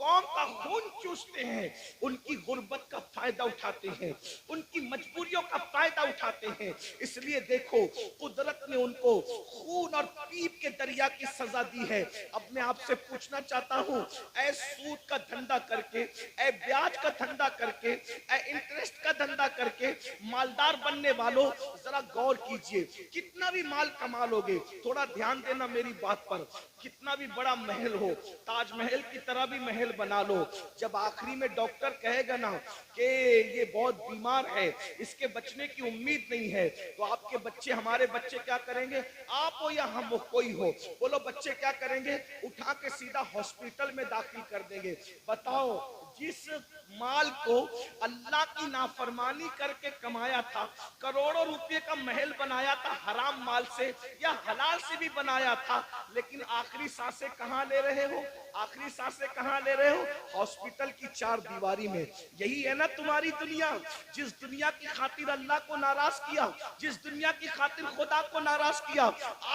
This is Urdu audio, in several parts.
قوم کا خون چوستے ہیں، ان کی غربت کا فائدہ اٹھاتے ہیں، ان کی مجبوریوں کا فائدہ اٹھاتے ہیں. اس لیے دیکھو قدرت نے ان کو خون اور پیپ کے دریا کی سزا دی ہے. اب میں آپ سے پوچھنا چاہتا ہوں، اے سود کا دھندا کر کے، اے بیاج کا دھندا کر کے، اے انٹرسٹ کا دھندا کر کے مالدار بننے والوں، ذرا غور کیجئے. کتنا بھی مال کما لوگے، تھوڑا دھیان دینا میری بات پر، کتنا بھی بڑا محل ہو، تاج محل کی طرح بھی محل بنا لو، جب آخری میں ڈاکٹر کہے گا نا کہ یہ بہت بیمار ہے، اس کے بچنے کی امید نہیں ہے، تو آپ کے بچے، ہمارے بچے کیا کریں گے؟ آپ ہو یا ہم ہو، کوئی ہو، بولو بچے کیا کریں گے؟ اٹھا کے سیدھا ہاسپٹل میں داخل کر دیں گے. بتاؤ، جس مال کو اللہ کی نافرمانی کر کے کمایا تھا، کروڑوں روپے کا محل بنایا تھا حرام مال سے یا حلال سے بھی بنایا تھا، لیکن آخری سانسیں کہاں لے رہے ہو؟ آخری سانسیں کہاں لے رہے ہو؟ ہاسپٹل کی چار دیواری میں. یہی ہے نا تمہاری دنیا، جس دنیا کی خاطر اللہ کو ناراض کیا، جس دنیا کی خاطر خدا کو ناراض کیا.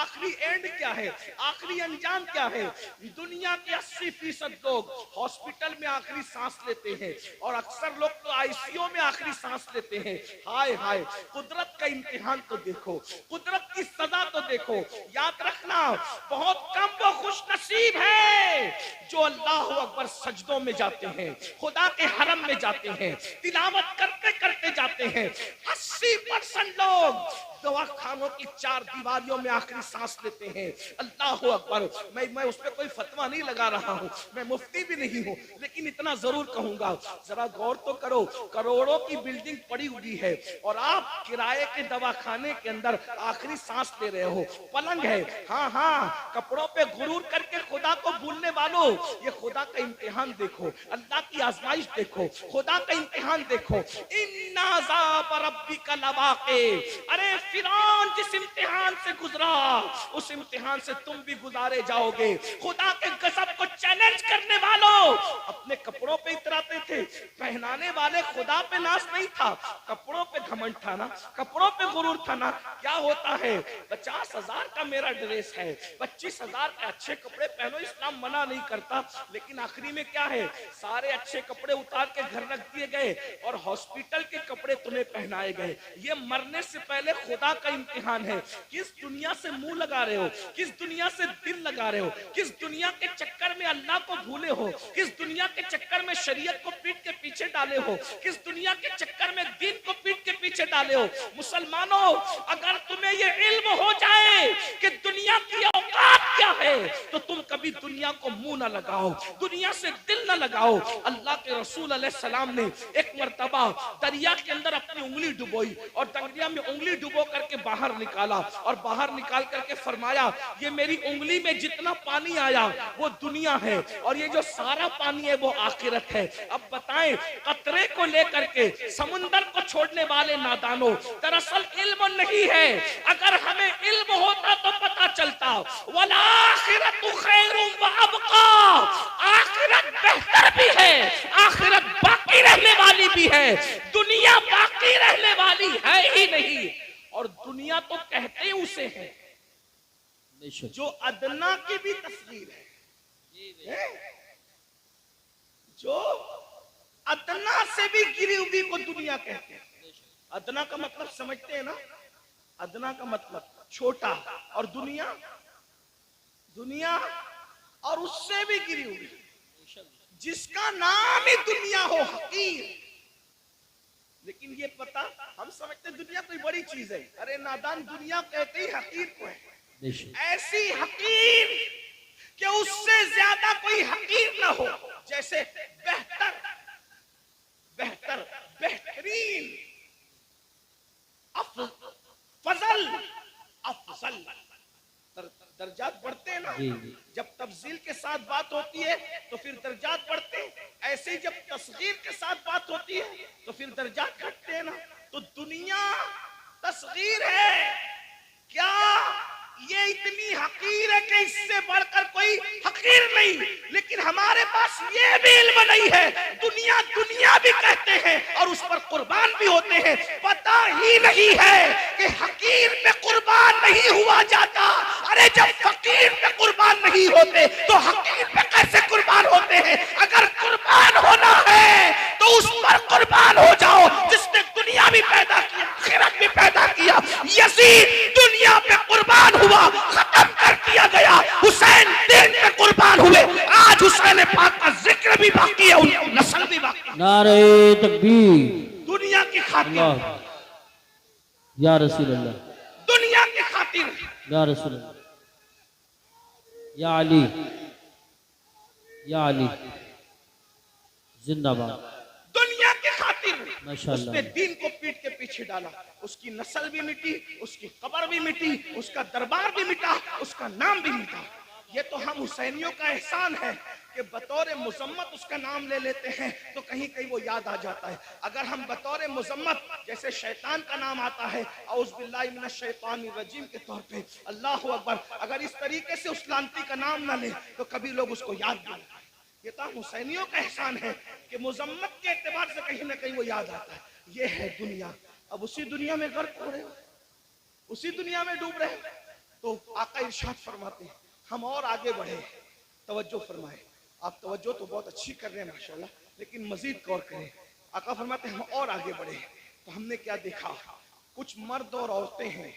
آخری اینڈ کیا ہے؟ آخری انجام کیا ہے؟ دنیا کے 80% لوگ ہاسپٹل میں آخری سانس لیتے ہیں، اور اکثر لوگ تو آئی سی یو میں آخری سانس لیتے ہیں. ہائے ہائے، قدرت کا امتحان تو دیکھو، قدرت کی سزا تو دیکھو. یاد رکھنا، بہت کم وہ خوش نصیب ہے جو اللہ اکبر سجدوں میں جاتے ہیں، خدا کے حرم میں جاتے ہیں، تلاوت کرتے کرتے جاتے ہیں. 80% لوگ دواخانوں کی چار دیواریوں میں آخری سانس لیتے ہیں. اللہ اکبر. میں اس پہ کوئی فتویٰ نہیں لگا رہا ہوں، میں مفتی بھی نہیں ہوں، لیکن اتنا ضرور کہوں گا، ذرا غور تو کرو. کروڑوں کی بلڈنگ پڑی ہوئی ہے اور آپ کرائے کے دواخانے کے اندر آخری سانس لے رہے ہو. پلنگ ہے، ہاں ہاں، کپڑوں پہ غرور کر کے خدا کو بھولنے والوں، یہ خدا کا امتحان دیکھو، اللہ کی آزمائش دیکھو، خدا کا امتحان دیکھو. ان عذاب ربک لواقع. ارے فرعون جس امتحان سے گزرا، اس امتحان سے تم بھی گزارے جاؤ گے. خدا کے غضب کو چیلنج کرنے والوں اپنے کپڑوں پہ اتراتے تھے، پہنانے والے خدا پہ ناز نہیں تھا، کپڑوں پہ گھمنڈ تھا نا، کپڑوں پہ غرور تھا نا. کیا ہوتا ہے؟ 50,000 کا میرا ڈریس ہے، 25,000 کے اچھے کپڑے پہنو، اسلام منع نہیں کرتا، لیکن آخری میں کیا ہے؟ سارے اچھے کپڑے اتار کے گھر رکھ دیے گئے اور ہاسپٹل کے کپڑے تمہیں پہنائے گئے. یہ مرنے سے پہلے خدا کا امتحان ہے. کس دنیا سے منہ لگا رہے ہو؟ کس دنیا سے دل لگا رہے ہو؟ کس دنیا کے چکر میں اللہ کو بھولے ہو؟ کس دنیا کے چکر میں شریعت کو پیٹ کے پیچھے ڈالے ہو؟ کس دنیا کے چکر میں دین کو پیٹ کے پیچھے ڈالے ہو؟ مسلمانوں، اگر تمہیں یہ علم ہو جائے کہ دنیا کی اوقات کیا ہے تو تم کبھی دنیا کو منہ نہ لگاؤ، دنیا سے دل نہ لگاؤ. اللہ کے رسول علیہ السلام نے ایک مرتبہ دریا کے اندر اپنی انگلی ڈبوئی اور دریا میں انگلی ڈبو کر کے باہر نکالا، اور باہر نکال کر کے فرمایا، یہ میری انگلی میں جتنا پانی آیا وہ دنیا ہے، اور یہ جو سارا پانی ہے وہ آخرت ہے. اب بتائیں، قطرے کو لے کر کے سمندر کو چھوڑنے والے نادانوں، دراصل علم نہیں ہے. اگر ہمیں علم ہوتا تو پتا چلتا، وَالْآخِرَةُ خَيْرٌ وَأَبْقَىٰ. آخرت بہتر بھی ہے، آخرت باقی رہنے والی بھی ہے، دنیا باقی رہنے والی ہے ہی نہیں. اور دنیا تو کہتے اسے ہیں جو ادنا کی بھی تصغیر ہے، جو ادنا سے بھی گری ہوئی کو دنیا کہتے ہیں. ادنا کا مطلب سمجھتے ہیں نا؟ ادنا کا مطلب چھوٹا، اور دنیا، دنیا اور اس سے بھی گری ہوئی. جس کا نام ہی دنیا ہو، حقیر. لیکن یہ پتا، ہم سمجھتے دنیا کوئی بڑی چیز ہے. ارے نادان، دنیا کہتے ہی حقیر کو ہے. ایسی حقیر کہ اس سے زیادہ کوئی حقیر نہ ہو. جیسے بہتر، بہتر، بہترین، فضل، افضل. درجات بڑھتے ہیں نا، جب تفضیل کے ساتھ بات ہوتی ہے تو پھر درجات بڑھتے ہیں. ایسے ہی جب تصغیر کے ساتھ بات ہوتی ہے تو پھر درجات گھٹتے ہیں نا. تو دنیا تصغیر ہے. کیا یہ اتنی حقیر ہے کہ اس سے بڑھ کر کوئی حقیر نہیں؟ لیکن ہمارے پاس یہ بھی علم نہیں ہے. دنیا دنیا بھی کہتے ہیں اور اس پر قربان بھی ہوتے ہیں. پتہ ہی نہیں ہے کہ حقیر پہ قربان نہیں ہوا جاتا. ارے جب فقیر پہ قربان نہیں ہوتے تو حقیر پہ کیسے قربان ہوتے ہیں؟ اگر نعرہ تکبیر، دنیا کی خاطر، اللہ یا رسول اللہ، دنیا کی خاطر، یا رسول اللہ، یا علی، یا علی زندہ باد، دنیا کی خاطر اس ماشاءاللہ، نے دین کو پیٹ کے پیچھے ڈالا. اس کی نسل بھی مٹی، اس کی قبر بھی مٹی، اس کا دربار بھی مٹا، اس کا نام بھی مٹا. یہ تو ہم حسینیوں کا احسان ہے کہ بطور مذمت اس کا نام لے لیتے ہیں تو کہیں کہیں وہ یاد آ جاتا ہے. اگر ہم بطور مذمت جیسے شیطان کا نام آتا ہے اعوذ باللہ من الشیطان الرجیم کے طور پہ اللہ اکبر، اگر اس طریقے سے اس لانتی کا نام نہ لے تو کبھی لوگ اس کو یاد نہیں کرتے. یہ تو حسینیوں کا احسان ہے کہ مذمت کے اعتبار سے کہیں نہ کہیں وہ یاد آتا ہے. یہ ہے دنیا. اب اسی دنیا میں غرق ہو رہے ہو، اسی دنیا میں ڈوب رہے ہو. تو آقا ارشاد فرماتے ہیں ہم اور آگے بڑھے. توجہ فرمائے، آپ توجہ تو بہت اچھی کر رہے ہیں ماشاءاللہ، لیکن مزید غور کریں. آقا فرماتے ہیں ہم اور آگے بڑھے تو ہم نے کیا دیکھا؟ کچھ مرد اور عورتیں ہیں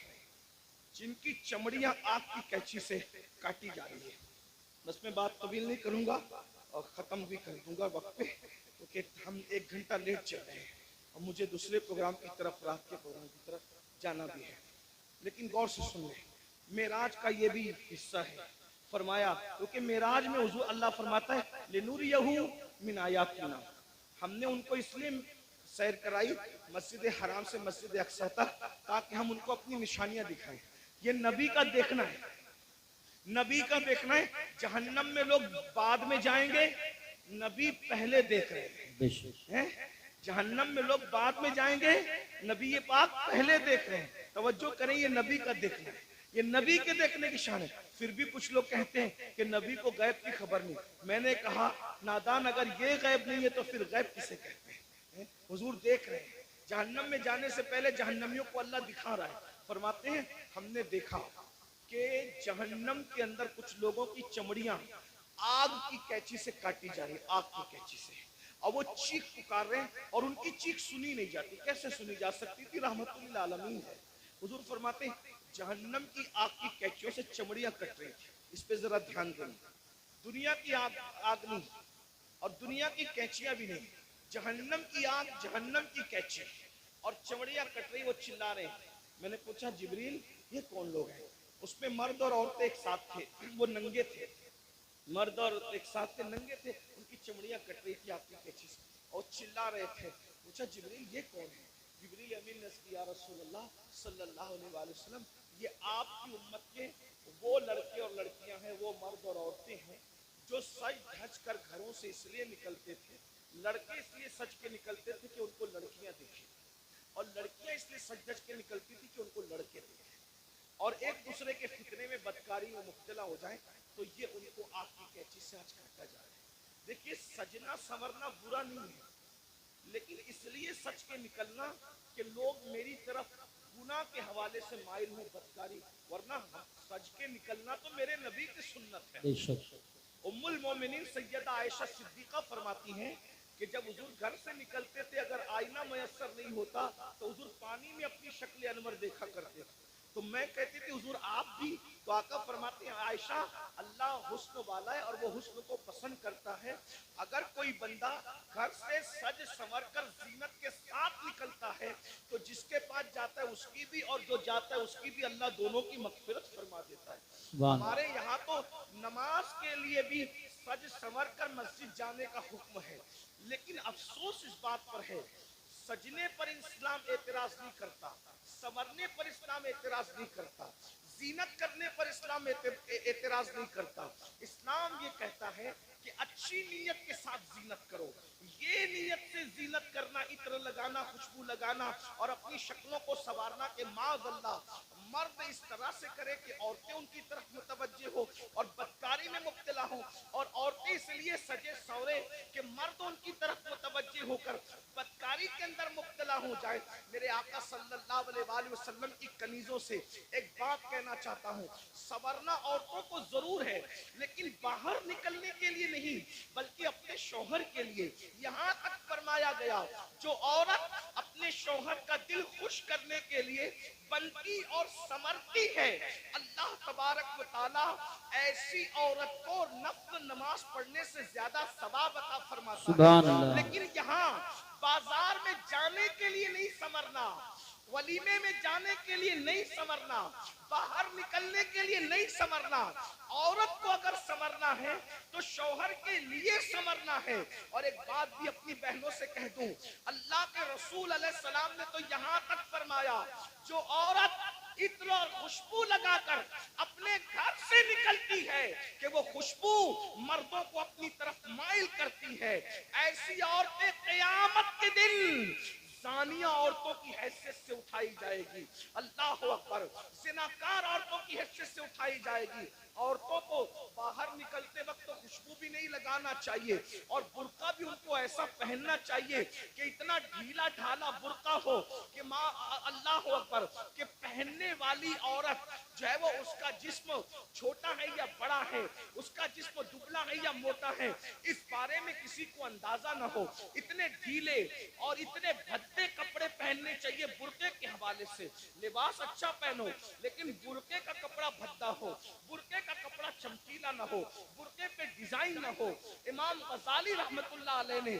جن کی چمڑیاں آگ کی کینچی سے کاٹی جا رہی ہے. بس میں بات طویل نہیں کروں گا اور ختم بھی کر دوں گا وقت پہ، کیونکہ ہم 1 گھنٹہ لیٹ چل رہے ہیں اور مجھے دوسرے پروگرام کی طرف، رات کے پروگرام کی طرف جانا بھی ہے. لیکن غور سے سن لیں، معراج کا یہ بھی حصہ ہے. فرمایا کیونکہ معراج میں حضور اللہ فرماتا ہے لِنُرِيَهُ مِنْ آیاتنا، ہم نے ان کو اس لیے سیر کرائی مسجد حرام سے مسجد اقصی تک تاکہ ہم ان کو اپنی نشانیاں دکھائیں. یہ نبی کا دیکھنا ہے، نبی کا دیکھنا ہے. جہنم میں لوگ بعد میں جائیں گے، نبی پہلے دیکھ رہے بے شک، ہیں. جہنم میں لوگ بعد میں جائیں گے، نبی پاک پہلے دیکھ رہے ہیں. توجہ کریں، یہ نبی کا دیکھنا ہے، یہ نبی کے دیکھنے کی شان ہے. پھر بھی کچھ لوگ کہتے ہیں کہ نبی کو غیب کی خبر نہیں. میں نے کہا نادان، اگر یہ غیب نہیں ہے تو پھر غیب کسے کہتے ہیں؟ حضور دیکھ رہے ہیں. جہنم میں جانے سے پہلے جہنمیوں کو اللہ دکھا رہا ہے. فرماتے ہیں ہم نے دیکھا کہ جہنم کے اندر کچھ لوگوں کی چمڑیاں آگ کی کینچی سے کاٹی جا رہی، آگ کی کینچی سے، اور وہ چیخ پکار رہے ہیں اور ان کی چیخ سنی نہیں جاتی. کیسے سنی جا سکتی تھی؟ رحمت للعالمین ہے. حضور فرماتے ہیں جہنم کی آگ کی کینچیوں سے چمڑیاں کٹ رہی تھی. اس پہ ذرا دھیان دیں. دنیا کی آگ نہیں اور دنیا کی کینچیاں بھی نہیں، جہنم کی آگ، جہنم کی کینچی اور چمڑیاں کٹ رہی. وہ چلا رہے ہیں. میں نے پوچھا جبریل یہ کون لوگ ہیں؟ اس میں مرد اور عورتیں ایک ساتھ تھے، وہ ننگے تھے، مرد اور ایک ساتھ تھے، ننگے تھے، ان کی چمڑیاں کٹ رہی تھی آپ کی کینچی سے اور چلا رہے تھے. پوچھا جبریل یہ کون ہے؟ جبریل امین نے کہا یا رسول اللہ صلی اللہ علیہ وآلہ وسلم، یہ آپ کی امت کے وہ لڑکے اور لڑکیاں ہیں، وہ مرد اور عورتیں ہیں جو سج دھج کر گھروں سے اس لیے نکلتے تھے. لڑکے اس لیے سج کے نکلتے تھے کہ ان کو لڑکیاں دیکھیں، اور لڑکیاں اس لیے سج دھج کے نکلتی تھی کہ ان کو لڑکے دیکھیں، اور ایک دوسرے کے فتنے میں بدکاری میں مبتلا ہو جائیں. تو یہ ان کو آگ کی کینچی سے آج کاٹا جا رہا ہے. دیکھیے سجنا سنورنا برا نہیں ہے، لیکن اس لیے سچ کے نکلنا کہ لوگ میری طرف گناہ کے حوالے سے مائل ہوں، بدکاری، ورنہ سج کے نکلنا تو میرے نبی کی سنت ہے. بے شک، ام المومنین سیدہ عائشہ صدیقہ فرماتی ہیں کہ جب حضور گھر سے نکلتے تھے اگر آئینہ میسر نہیں ہوتا تو حضور پانی میں اپنی شکل انور دیکھا کرتے تھے. تو میں کہتی تھی حضور آپ بھی؟ تو آقا فرماتے ہیں عائشہ اللہ حسن والا ہے اور وہ حسن کو پسند کرتا ہے. اگر کوئی بندہ گھر سے سج سنور کر زینت کے ساتھ نکلتا ہے تو جس کے پاس جاتا ہے اس کی بھی اور جو جاتا ہے اس کی بھی اللہ دونوں کی مغفرت فرما دیتا ہے. سبحان ہمارے یہاں تو نماز کے لیے بھی سج سنور کر مسجد جانے کا حکم ہے، لیکن افسوس اس بات پر ہے سجنے پر اسلام اعتراض نہیں کرتا، سنورنے پر اسلام اعتراض نہیں کرتا، زینت کرنے پر اسلام اعتراض نہیں کرتا. اسلام یہ کہتا ہے کہ اچھی نیت کے ساتھ زینت کرو. یہ نیت سے زینت کرنا، عطر لگانا، خوشبو لگانا اور اپنی شکلوں کو سنوارنا کہ معاذ اللہ مرد اس طرح سے کرے کہ عورتیں ان کی طرف متوجہ ہو اور بدکاری میں مبتلا ہو، اور عورتیں اس لیے سجے سورے کہ مرد ان کی طرف متوجہ ہو کر بدکاری کے اندر مبتلا ہو جائے. میرے آقا صلی اللہ علیہ وآلہ وسلم کی کنیزوں سے ایک بات کہنا چاہتا ہوں، سنورنا عورتوں کو ضرور ہے لیکن باہر نکلنے کے لیے نہیں بلکہ اپنے شوہر کے لیے. یہاں تک فرمایا گیا جو عورت اپنے اپنے شوہر کا دل خوش کرنے کے لیے بنتی اور سمرتی ہے، اللہ تبارک و تعالی ایسی عورت کو نفل نماز پڑھنے سے زیادہ ثواب عطا فرماتا سبحان ہے۔ اللہ، لیکن یہاں بازار میں جانے کے لیے نہیں سمرنا، ولیمے میں جانے کے لیے نہیں سمرنا، باہر نکلنے کے لیے نہیں سمرنا، عورت کو اگر سمرنا ہے تو شوہر کے لیے سمرنا ہے۔ اور ایک بات بھی اپنی بہنوں سے کہہ دوں، اللہ کے رسول علیہ السلام نے تو یہاں تک فرمایا جو عورت عطر اور خوشبو لگا کر اپنے گھر سے نکلتی ہے کہ وہ خوشبو مردوں کو اپنی طرف مائل کرتی ہے، ایسی عورتیں قیامت کے دن زانیہ عورتوں کی حیثیت سے اٹھائی جائے گی، اللہ اکبر، زناکار عورتوں کی حیثیت سے اٹھائی جائے گی۔ عورتوں کو باہر نکلتے وقت تو خوشبو بھی نہیں لگانا چاہیے، اور برقع بھی ان کو ایسا پہننا چاہیے کہ اتنا ڈھیلا ڈھالا برقع ہو کہ ماں اللہ اکبر کہ پہننے والی عورت جو ہے وہ اس کا جسم چھوٹا ہے یا بڑا ہے، اس کا جسم دبلا ہے یا موٹا ہے، اس بارے میں کسی کو اندازہ نہ ہو۔ اتنے ڈھیلے اور اتنے بھدے کپڑے پہننے چاہیے برقعے کے حوالے سے۔ لباس اچھا پہنو لیکن برقعے کا کپڑا بھدا ہو، برقعے کا کپڑا چمکیلا نہ ہو، برقعے پہ ڈیزائن نہ ہو۔ امام غزالی رحمت اللہ علیہ نے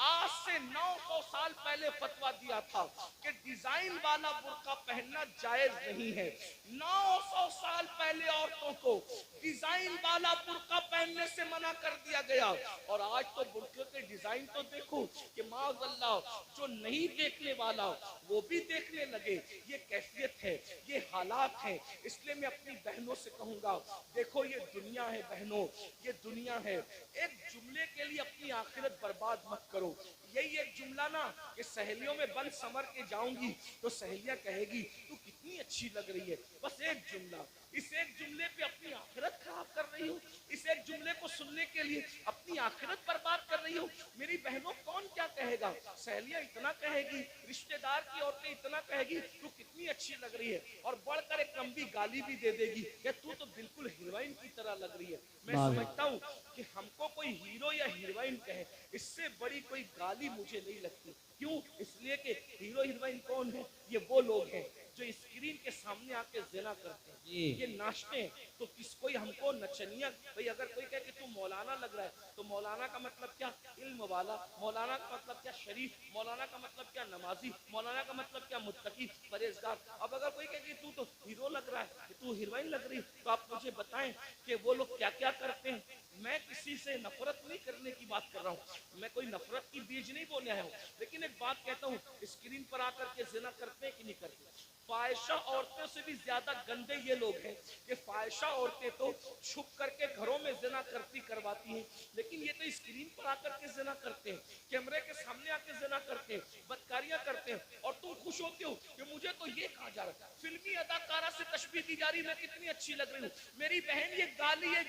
آج سے 900 سال پہلے فتویٰ دیا تھا کہ ڈیزائن والا برقع پہننا جائز نہیں ہے۔ 900 سال پہلے عورتوں کو ڈیزائن والا برقع پہننے سے منع کر دیا گیا، اور آج تو برقعے کے ڈیزائن تو دیکھو کہ معاذ اللہ جو نہیں دیکھنے والا وہ بھی دیکھنے لگے۔ یہ کیفیت ہے، یہ حالات ہیں۔ اس لیے میں اپنی بہنوں سے کہوں گا، دیکھو یہ دنیا ہے بہنوں، یہ دنیا ہے، ایک جملے کے لیے اپنی آخرت برباد مت کرو۔ یہی ایک جملہ نا کہ سہیلیوں میں بند سمر کے جاؤں گی تو سہیلیاں کہے گی تو کتنی اچھی لگ رہی ہے، بس ایک جملہ، اس ایک جملے پہ اپنی آخرت خراب کر رہی ہوں، اس ایک جملے کو سننے کے لیے اپنی آخرت برباد کر رہی ہوں۔ میری بہنوں کون کیا کہے گا؟ سہیلیاں اتنا کہے گی، رشتہ دار کی عورتیں اتنا کہے گی تو کتنی اچھی لگ رہی ہے، اور بڑھ کر ایک لمبی گالی بھی دے دے گی کہ تو بالکل ہیروئن کی طرح لگ رہی ہے۔ میں سمجھتا ہوں کہ ہم کو کوئی ہیرو یا ہیروئن کہے اس سے بڑی کوئی گالی مجھے نہیں لگتی۔ کیوں؟ اس لیے کہ ہیرو ہیروئن کون ہے؟ یہ وہ لوگ ہیں جو اسکرین کے سامنے آ کے زنا کرتے ہیں، یہ ناچتے ہیں۔ تو کس کوئی ہم کو نچنیا، بھئی اگر کوئی کہے کہ تو مولانا لگ رہا ہے تو مولانا کا مطلب کیا؟ علم والا۔ مولانا کا مطلب کیا؟ شریف۔ مولانا کا مطلب کیا؟ نمازی۔ مولانا کا مطلب کیا؟ متقی، پرہیزگار۔ اب اگر کوئی کہے کہ تو ہیرو لگ رہا ہے، کہ تو ہیروئن لگ رہی ہے، تو آپ مجھے بتائیں کہ وہ لوگ کیا کیا کرتے ہیں۔ میں کسی سے نفرت نہیں کرنے کی بات کر رہا ہوں، میں کوئی نفرت کی بیج نہیں بولنے آیا ہوں، لیکن ایک بات کہتا ہوں، اسکرین پر آ کر کے زنا کرتے ہیں کہ نہیں کرتے؟ فاحشہ عورتوں سے بھی زیادہ گندے یہ لوگ ہیں کہ فاحشہ عورتیں تو چھپ کر کے گھروں میں زنا کرواتی ہیں، لیکن یہ تو اسکرین پر آ کر کے زنا کرتے ہیں، کیمرے کے سامنے آ کے زنا کرتے ہیں، بدکاریاں کرتے ہیں، اور تم خوش ہوتے ہو کہ مجھے تو یہ کہا جا رہا ہے، فلمی اداکارہ سے تشبیہ دی جا رہی، میں کتنی اچھی لگ رہی ہوں۔ میری بہن یہ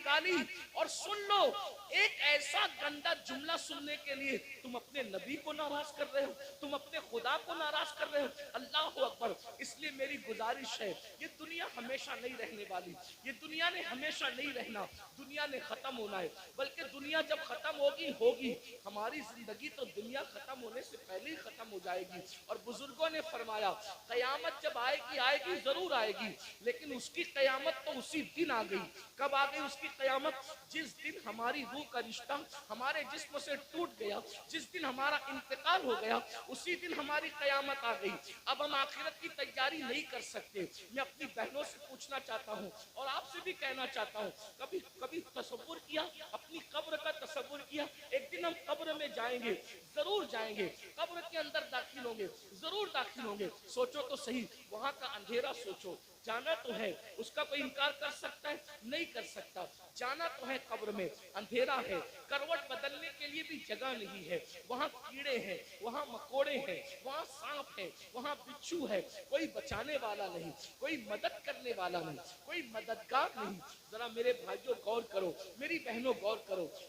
گالی، اور سن لو ایک ایسا گندا جملہ سننے کے لیے تم اپنے نبی کو ناراض کر رہے ہو، تم اپنے خدا کو ناراض کر رہے ہو۔ اللہ اکبر۔ اس لیے میری گزارش ہے، یہ دنیا ہمیشہ نہیں رہنے والی، یہ دنیا نے ہمیشہ نہیں رہنا، دنیا نے ختم ہونا ہے، بلکہ دنیا جب ختم ہوگی ہماری زندگی تو دنیا ختم ہونے سے پہلے ہی ختم ہو جائے گی۔ اور بزرگوں نے فرمایا قیامت جب آئے گی ضرور آئے گی، لیکن اس کی قیامت تو اسی دن آ گئی۔ کب آ گئی اس کی قیامت؟ جس دن ہماری روح کا رشتہ ہمارے جسم سے ٹوٹ گیا، جس دن ہمارا انتقال ہو گیا، اسی دن ہماری قیامت آ گئی۔ اب ہم آخرت کی تیاری نہیں کر سکتے۔ میں اپنی بہنوں سے پوچھنا چاہتا ہوں اور آپ سے بھی کہنا چاہتا ہوں، کبھی تصور کیا، اپنی قبر کا تصور کیا؟ ایک دن ہم قبر میں جائیں گے، ضرور جائیں گے، قبر کے اندر داخل ہوں گے، ضرور داخل ہوں گے۔ سوچو تو صحیح، وہاں کا اندھیرا سوچو، جانا تو ہے، اس کا کوئی انکار کر سکتا ہے؟ نہیں کر سکتا۔ جانا تو ہے قبر میں، اندھیرا ہے، کروٹ بدلنے کے لیے بھی جگہ نہیں ہے، وہاں کیڑے ہیں، وہاں مکوڑے ہیں، وہاں سانپ ہے، وہاں بچھو ہے، کوئی بچانے والا نہیں، کوئی مدد کرنے والا نہیں، کوئی مددگار نہیں۔ ذرا میرے بھائیوں غور کرو، میری بہنوں غور کرو،